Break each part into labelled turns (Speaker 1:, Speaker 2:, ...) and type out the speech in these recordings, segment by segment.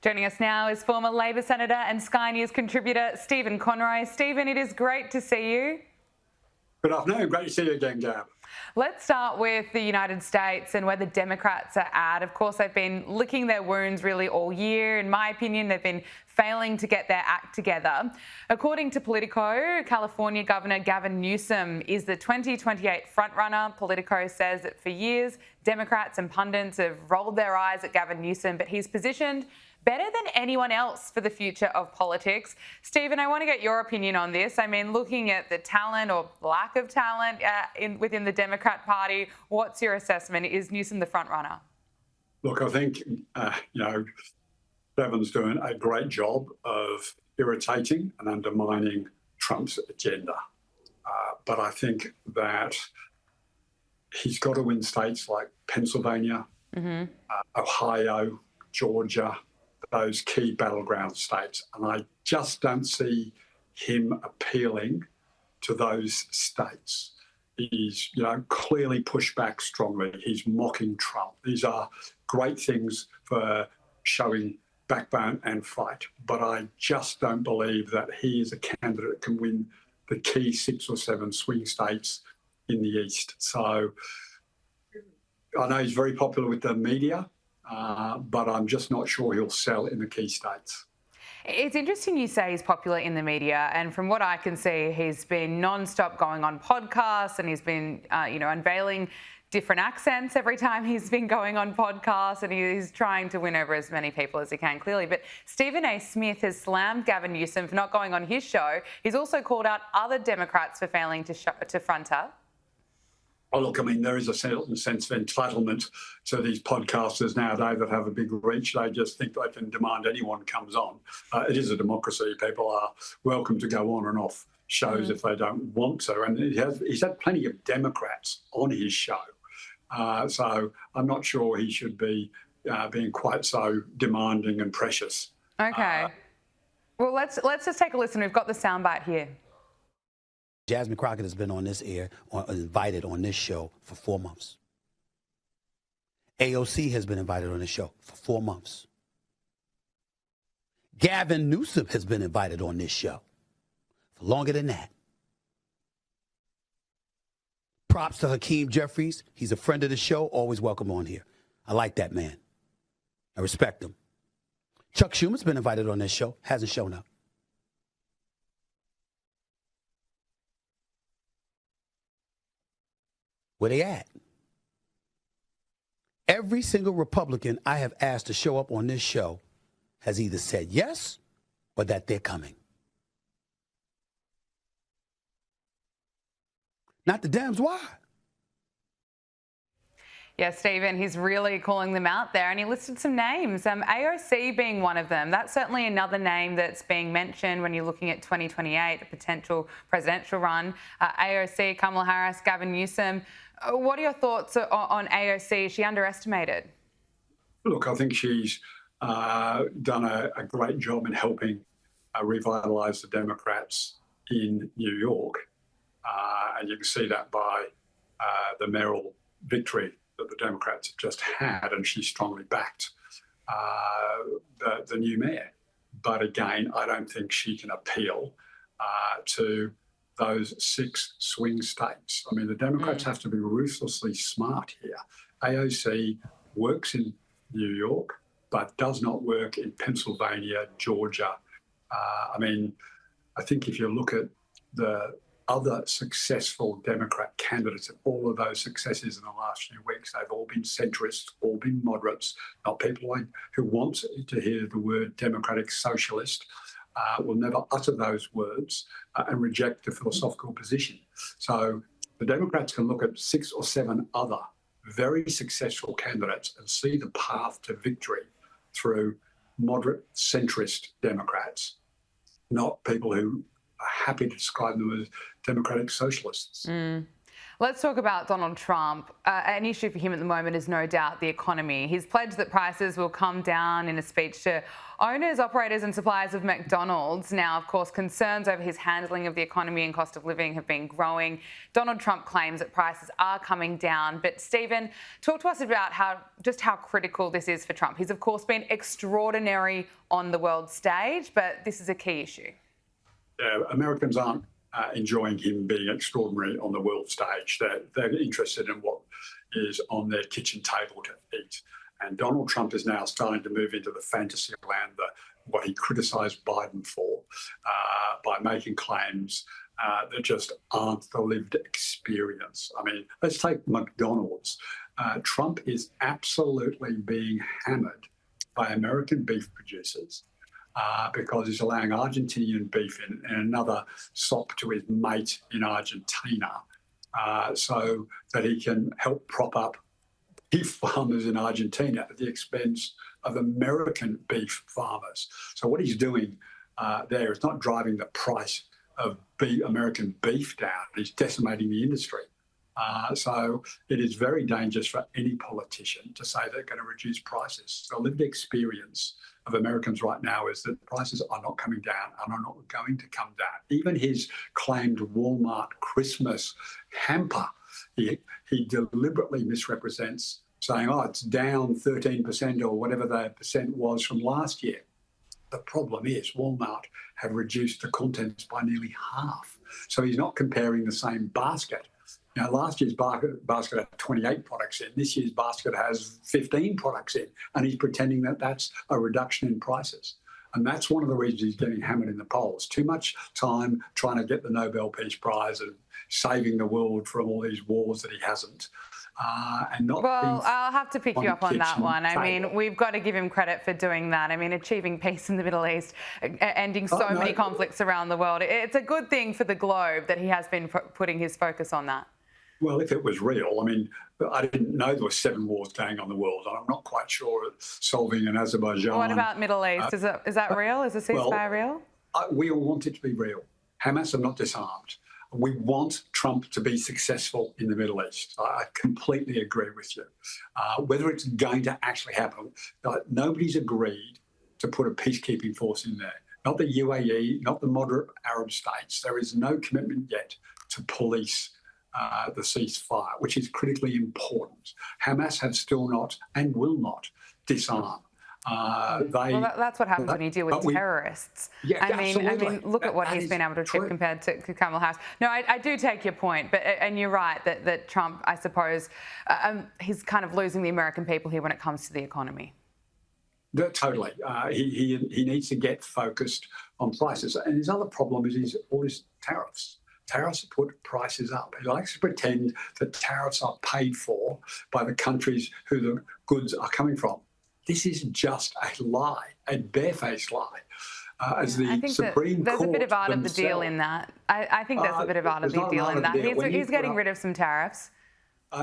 Speaker 1: Joining us now is former Labor Senator and Sky News contributor Stephen Conroy. Stephen, it is great to see you.
Speaker 2: Good afternoon. Great to see you again, Gab.
Speaker 1: Let's start with the United States and where the Democrats are at. Of course, they've been licking their wounds really all year. In my opinion, they've been failing to get their act together. According to Politico, California Governor Gavin Newsom is the 2028 frontrunner. Politico says that for years, Democrats and pundits have rolled their eyes at Gavin Newsom, but he's positioned better than anyone else for the future of politics. Stephen, I want to get your opinion on this. I mean, looking at the talent or lack of talent within the Democrat Party, what's your assessment? Is Newsom the front runner?
Speaker 2: Look, I think, Gavin's doing a great job of irritating and undermining Trump's agenda. But I think that he's got to win states like Pennsylvania, Ohio, Georgia, those key battleground states. And I just don't see him appealing to those states. He's, clearly pushed back strongly. He's mocking Trump. These are great things for showing backbone and fight. But I just don't believe that he is a candidate that can win the key 6 or 7 swing states in the East. So I know he's very popular with the media, but I'm just not sure he'll sell in the key states.
Speaker 1: It's interesting you say he's popular in the media, and from what I can see, he's been non-stop going on podcasts, and he's been, unveiling different accents every time he's been going on podcasts, and he's trying to win over as many people as he can, clearly. But Stephen A. Smith has slammed Gavin Newsom for not going on his show. He's also called out other Democrats for failing to front her.
Speaker 2: Oh, look, I mean, there is a certain sense of entitlement to these podcasters nowadays that have a big reach. They just think they can demand anyone comes on. It is a democracy. People are welcome to go on and off shows if they don't want to. And he's had plenty of Democrats on his show. So I'm not sure he should be being quite so demanding and precious.
Speaker 1: Okay. Well, let's just take a listen. We've got the soundbite here.
Speaker 3: Jasmine Crockett has been on this air, or invited on this show for 4 months. AOC has been invited on this show for 4 months. Gavin Newsom has been invited on this show for longer than that. Props to Hakeem Jeffries. He's a friend of the show, always welcome on here. I like that man. I respect him. Chuck Schumer's been invited on this show, hasn't shown up. Where they at? Every single Republican I have asked to show up on this show has either said yes or that they're coming. Not the Dems. Why?
Speaker 1: Yeah, Stephen, he's really calling them out there, and he listed some names, AOC being one of them. That's certainly another name that's being mentioned when you're looking at 2028, a potential presidential run. AOC, Kamala Harris, Gavin Newsom. What are your thoughts on AOC? Is she underestimated?
Speaker 2: Look, I think she's done a great job in helping revitalise the Democrats in New York. And you can see that by the mayoral victory that the Democrats have just had, and she strongly backed the new mayor. But again, I don't think she can appeal to those 6 swing states. I mean, the Democrats have to be ruthlessly smart here. AOC works in New York, but does not work in Pennsylvania, Georgia. I think if you look at the other successful Democrat candidates, and all of those successes in the last few weeks, they've all been centrists, all been moderates, not people who want to hear the word democratic socialist, will never utter those words and reject the philosophical position. So the Democrats can look at 6 or 7 other very successful candidates and see the path to victory through moderate centrist Democrats, not people who are happy to describe them as democratic socialists.
Speaker 1: Let's talk about Donald Trump. An issue for him at the moment is no doubt the economy. He's pledged that prices will come down in a speech to owners, operators and suppliers of McDonald's. Now, of course, concerns over his handling of the economy and cost of living have been growing. Donald Trump claims that prices are coming down. But Stephen, talk to us about how critical this is for Trump. He's, of course, been extraordinary on the world stage, but this is a key issue.
Speaker 2: Yeah, Americans aren't enjoying him being extraordinary on the world stage. They're interested in what is on their kitchen table to eat. And Donald Trump is now starting to move into the fantasy land, what he criticised Biden for, by making claims that just aren't the lived experience. I mean, let's take McDonald's. Trump is absolutely being hammered by American beef producers because he's allowing Argentinian beef in and another sop to his mate in Argentina so that he can help prop up beef farmers in Argentina at the expense of American beef farmers. So what he's doing there is not driving the price of American beef down, he's decimating the industry. So it is very dangerous for any politician to say they're going to reduce prices. The lived experience of Americans right now is that prices are not coming down and are not going to come down. Even his claimed Walmart Christmas hamper, he deliberately misrepresents, saying, oh, it's down 13% or whatever the percent was from last year. The problem is Walmart have reduced the contents by nearly half. So he's not comparing the same basket. Now, last year's basket had 28 products in. This year's basket has 15 products in, and he's pretending that that's a reduction in prices. And that's one of the reasons he's getting hammered in the polls. Too much time trying to get the Nobel Peace Prize and saving the world from all these wars that he hasn't. And not
Speaker 1: well, I'll have to pick you up on that one.
Speaker 2: table.
Speaker 1: I mean, we've got to give him credit for doing that. I mean, achieving peace in the Middle East, ending so many conflicts around the world. It's a good thing for the globe that he has been putting his focus on that.
Speaker 2: Well, if it was real, I mean, I didn't know there were 7 wars going on in the world. I'm not quite sure solving in Azerbaijan.
Speaker 1: What about Middle East? Is that real? Is the ceasefire real?
Speaker 2: We all want it to be real. Hamas are not disarmed. We want Trump to be successful in the Middle East. I completely agree with you. Whether it's going to actually happen, nobody's agreed to put a peacekeeping force in there. Not the UAE, not the moderate Arab states. There is no commitment yet to police the ceasefire, which is critically important. Hamas have still not and will not disarm.
Speaker 1: That's what happens when you deal with terrorists.
Speaker 2: Yeah,
Speaker 1: I mean, look at what he's been able to achieve compared to Kamala Harris. No, I do take your point, and you're right that Trump, I suppose, he's kind of losing the American people here when it comes to the economy.
Speaker 2: Totally. He needs to get focused on prices. And his other problem is all his tariffs. Tariffs put prices up. He likes to pretend that tariffs are paid for by the countries who the goods are coming from. This is just a lie, a barefaced lie. As the Supreme Court
Speaker 1: there's a bit of art of the deal in that. I think there's a bit of art of the deal in that. He's getting rid of some tariffs.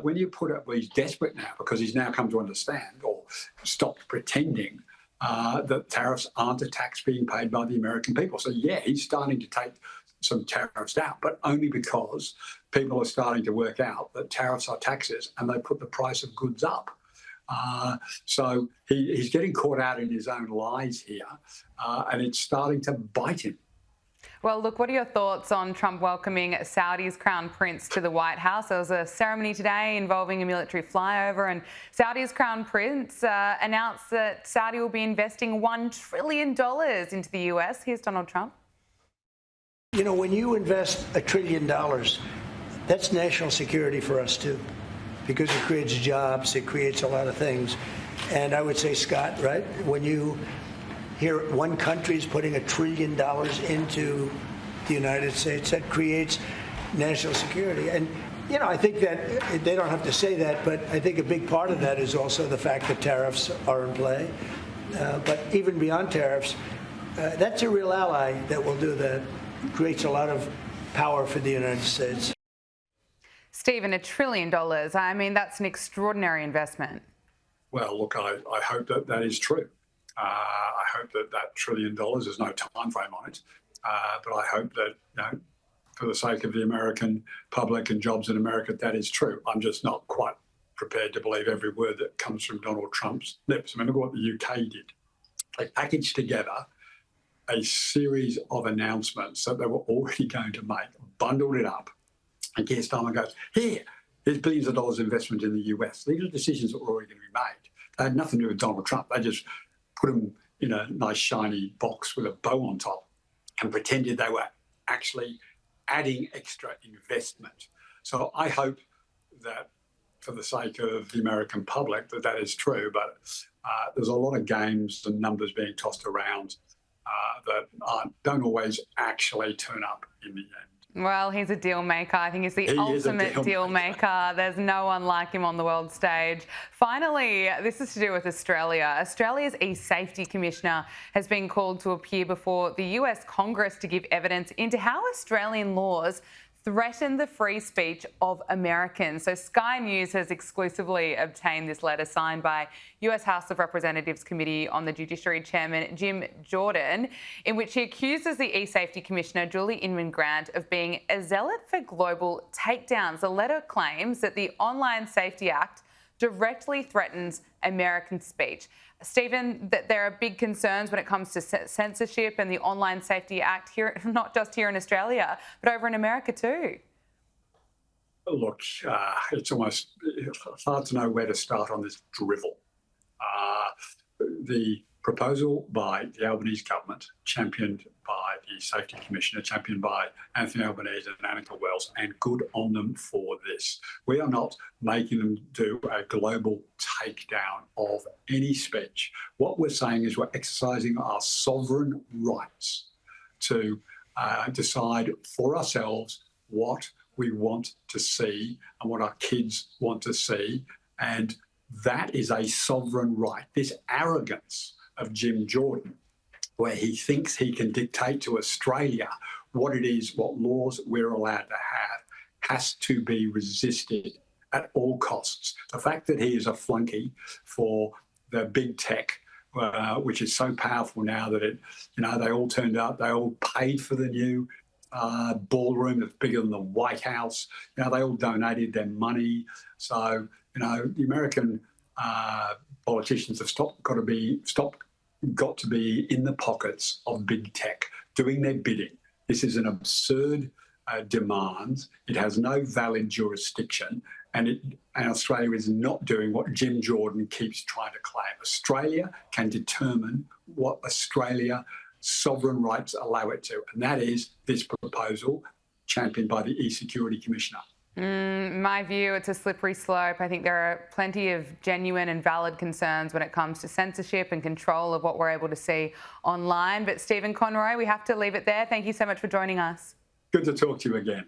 Speaker 2: When you put up, well, he's desperate now because he's now come to understand or stopped pretending that tariffs aren't a tax being paid by the American people. So, yeah, he's starting to take some tariffs out, but only because people are starting to work out that tariffs are taxes and they put the price of goods up. So he's getting caught out in his own lies here, and it's starting to bite him.
Speaker 1: Well, look, what are your thoughts on Trump welcoming Saudi's Crown Prince to the White House? There was a ceremony today involving a military flyover, and Saudi's Crown Prince announced that Saudi will be investing $1 trillion into the US. Here's Donald Trump.
Speaker 4: You know, when you invest $1 trillion, that's national security for us, too, because it creates jobs, it creates a lot of things. And I would say, Scott, right, when you hear one country is putting $1 trillion into the United States, that creates national security. And, you know, I think that they don't have to say that, but I think a big part of that is also the fact that tariffs are in play. But even beyond tariffs, that's a real ally that will do that. Creates a lot of power for the United States.
Speaker 1: Stephen, $1 trillion. I mean, that's an extraordinary investment.
Speaker 2: Well, look, I hope that is true. I hope that $1 trillion, there's no time frame on it, but I hope that for the sake of the American public and jobs in America, that is true. I'm just not quite prepared to believe every word that comes from Donald Trump's lips. I mean, look what the UK did. They packaged together a series of announcements that they were already going to make, bundled it up, and Keir Starmer goes, here's billions of dollars investment in the US. These are decisions that were already going to be made. They had nothing to do with Donald Trump. They just put them in a nice shiny box with a bow on top and pretended they were actually adding extra investment. So I hope that, for the sake of the American public, that is true. But there's a lot of games and numbers being tossed around that don't always actually turn up in the end.
Speaker 1: Well, he's a deal maker. I think he's the ultimate deal maker. There's no one like him on the world stage. Finally, this is to do with Australia. Australia's e-safety commissioner has been called to appear before the US Congress to give evidence into how Australian laws threaten the free speech of Americans. So Sky News has exclusively obtained this letter signed by US House of Representatives Committee on the Judiciary Chairman Jim Jordan, in which he accuses the e-safety commissioner Julie Inman-Grant of being a zealot for global takedowns. The letter claims that the Online Safety Act directly threatens American speech. Stephen, that there are big concerns when it comes to censorship and the Online Safety Act here, not just here in Australia, but over in America too.
Speaker 2: Look, it's almost hard to know where to start on this drivel. The proposal by the Albanese government, championed by the Safety Commissioner, championed by Anthony Albanese and Annika Wells, and good on them for this. We are not making them do a global takedown of any speech. What we're saying is we're exercising our sovereign rights to decide for ourselves what we want to see and what our kids want to see. And that is a sovereign right. This arrogance of Jim Jordan, where he thinks he can dictate to Australia what it is, what laws we're allowed to have, has to be resisted at all costs. The fact that he is a flunky for the big tech, which is so powerful now that they all turned up, they all paid for the new ballroom that's bigger than the White House. They all donated their money. So, the American politicians have got to be in the pockets of big tech, doing their bidding. This is an absurd demand. It has no valid jurisdiction, and Australia is not doing what Jim Jordan keeps trying to claim. Australia can determine what Australia sovereign rights allow it to, and that is this proposal championed by the E-Security Commissioner.
Speaker 1: My view, it's a slippery slope. I think there are plenty of genuine and valid concerns when it comes to censorship and control of what we're able to see online. But Stephen Conroy, we have to leave it there. Thank you so much for joining us.
Speaker 2: Good to talk to you again.